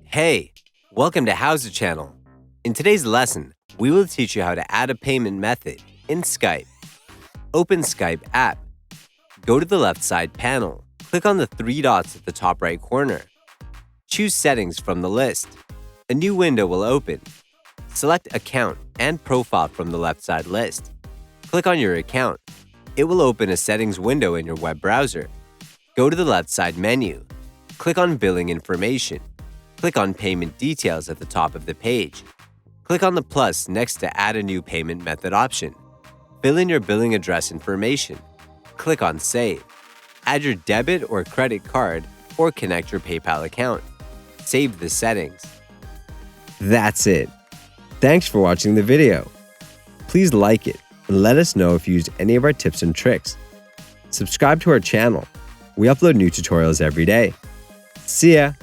Hey, welcome to HOWZA channel. In today's lesson, we will teach you how to add a payment method in Skype. Open Skype app. Go to the left side panel. Click on the three dots at the top right corner. Choose Settings from the list. A new window will open. Select Account and Profile from the left side list. Click on your account. It will open a settings window in your web browser. Go to the left side menu. Click on Billing Information. Click on Payment Details at the top of the page. Click on the plus next to Add a new payment method option. Fill in your billing address information. Click on Save. Add your debit or credit card or connect your PayPal account. Save the settings. That's it. Thanks for watching the video. Please like it and let us know if you used any of our tips and tricks. Subscribe to our channel. We upload new tutorials every day. See ya!